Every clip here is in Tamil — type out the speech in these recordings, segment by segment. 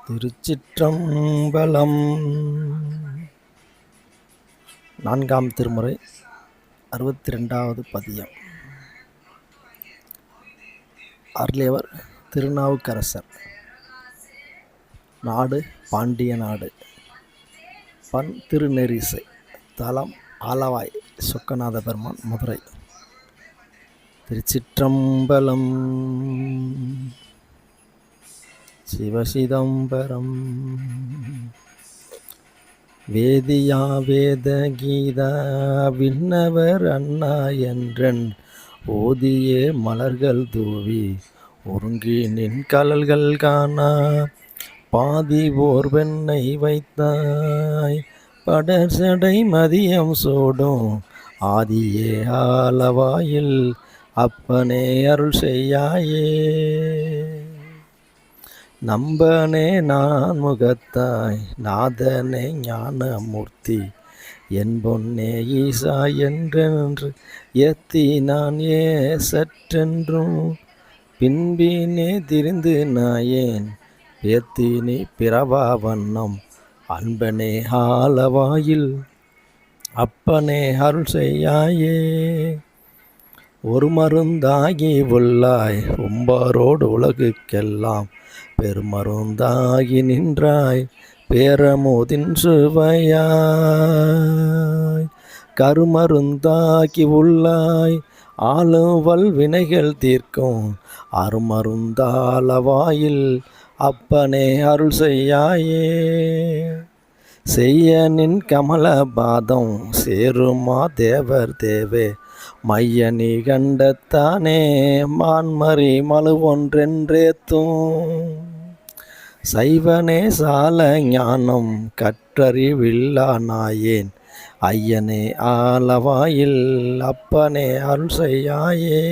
திருச்சிற்றம்பலம். நான்காம் திருமுறை 62வது பதியம். அருளியவர் திருநாவுக்கரசர். நாடு பாண்டிய நாடு. பண் திருநெறிசை. தலம் ஆலவாய் சொக்கநாத பெருமான், மதுரை. திருச்சிற்றம்பலம். சிவசிதம்பரம். வேதியா வேத கீதா விண்ணவர் அண்ணா என்றன் ஓதியே மலர்கள் தூவி ஒருங்கி நின் கலல்கள் காணா பாதி ஓர் வெண்ணை வைத்தாய் படர் சடை மதியம் சோடும் ஆதியே ஆலவாயில் அப்பனே அருள் செய்யாயே. நம்பனே நான் முகத்தாய் நாதனே ஞானமூர்த்தி என் பொன்னே ஈசா என்றென்று எத்தி நான் சற்றென்றும் பின்பினே திரிந்து நாயேன் பேத்தினி பிறவா வண்ணம் அன்பனே ஆலவாயில் அப்பனே அருள் செய்யாயே. ஒரு மருந்தாகி உள்ளாய் உம்பாரோடு உலகுக்கெல்லாம் பெருமருந்தாகி நின்றாய் பேரமோதின் சுவையாய் கருமருந்தாகி உள்ளாய் ஆளும் வல்வினைகள் தீர்க்கும் அருமருந்தாலவாயில் அப்பனே அருள் செய்யாயே. செய்ய நின் கமல பாதம் சேருமா தேவர் தேவே மையனி கண்டத்தானே மான்மறி மலு ஒன்றென்றேத்தும் சைவனே சால ஞானம் கற்றறிவில்லா நாயேன் ஐயனே ஆலவாயில் அப்பனே அருள் செய்யாயே.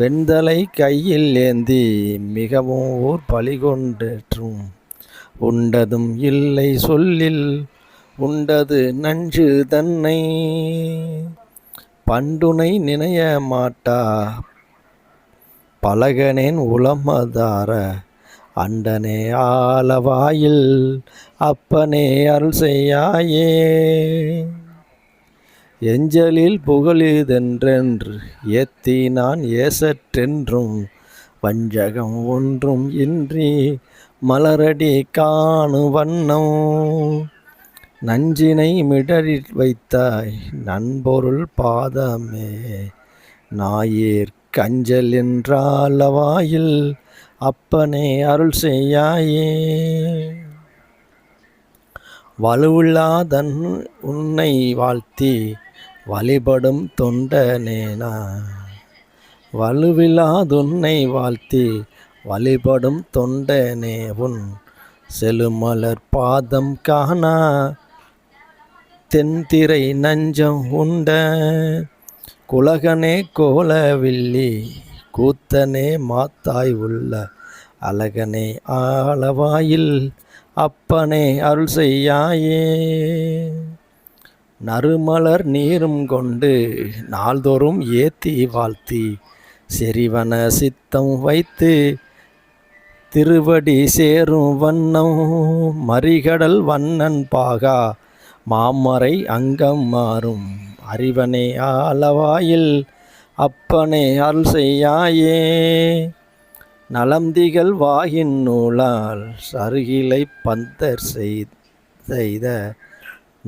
வெண்தலை கையில் ஏந்தி மிகவும் ஊர் பலிகொண்டேற்றும் உண்டதும் இல்லை சொல்லில் உண்டது நஞ்சு தன்னை பண்டுனை நினைய மாட்டா பலகனேன் உளமதார அண்டனே ஆலவாயில் அப்பனே அருள் செய்யாயே. எஞ்சலில் புகழுதென்றென்று ஏத்தி நான் ஏசற்றென்றும் வஞ்சகம் ஒன்றும் இன்றி மலரடி காணு வண்ணம் நஞ்சினை மிடரில் வைத்தாய் நண்பொருள் பாதமே நாயேற் கஞ்சல் என்றாலவாயில் அப்பனே அருள் செய்யாயே. வலுவில்லாதன் உன்னை வாழ்த்தி வழிபடும் தொண்டனேனா வலுவில்லாதுன்னை வாழ்த்தி வழிபடும் தொண்டனே உன் செழுமலர் பாதம் காணா தென்திரை நஞ்சம் உண்ட குலகனே கோலவில்லி கூத்தனே மாத்தாய் உள்ள அழகனே ஆலவாயில் அப்பனே அருள் செய்யாயே. நறுமலர் நீரும் கொண்டு நாள்தோறும் ஏத்தி வாழ்த்தி செறிவன சித்தம் வைத்து திருவடி சேரும் வண்ணம் மறிகடல் வண்ணன் பாகா மாமரை அங்கம் மாறும் அறிவனே ஆலவாயில் அப்பனே அருள் செய்யாயே. நலம்திகள் வாயின் நூலால் சருகிலை பந்தர் செய்த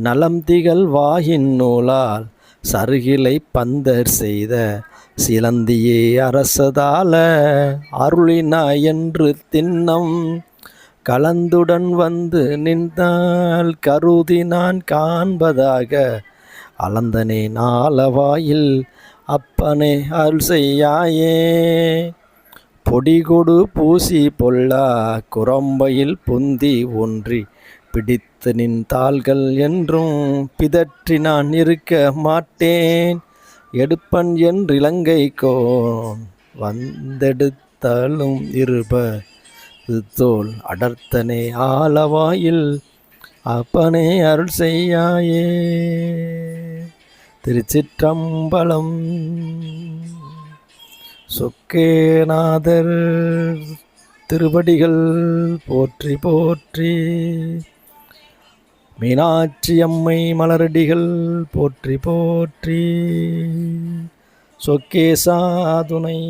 நலம்திகள் வாயின் நூலால் சருகிலை பந்தர் செய்த சிலந்தியே அரசதால அருளினா என்று திண்ணம் கலந்துடன் வந்து நின்றால் கருதி நான் காண்பதாக அளந்தனே ஆலவாயில் அப்பனே அருள் செய்யாயே. பொடிகொடு பூசி பொல்லா குரம்பையில் புந்தி ஒன்றி பிடித்து நின் தாள்கள் என்றும் பிதற்றி நான் இருக்க மாட்டேன் எடுப்பன் என்று இலங்கை கோன் வந்தெடுத்தாலும் இருப தோல் அடர்த்தனே ஆலவாயில் அப்பனே அருள் செய்யாயே. திருச்சிற்றம்பலம். சொக்கேநாதர் திருவடிகள் போற்றி போற்றி. மீனாட்சி அம்மை மலரடிகள் போற்றி போற்றி. சொக்கேசா துணை.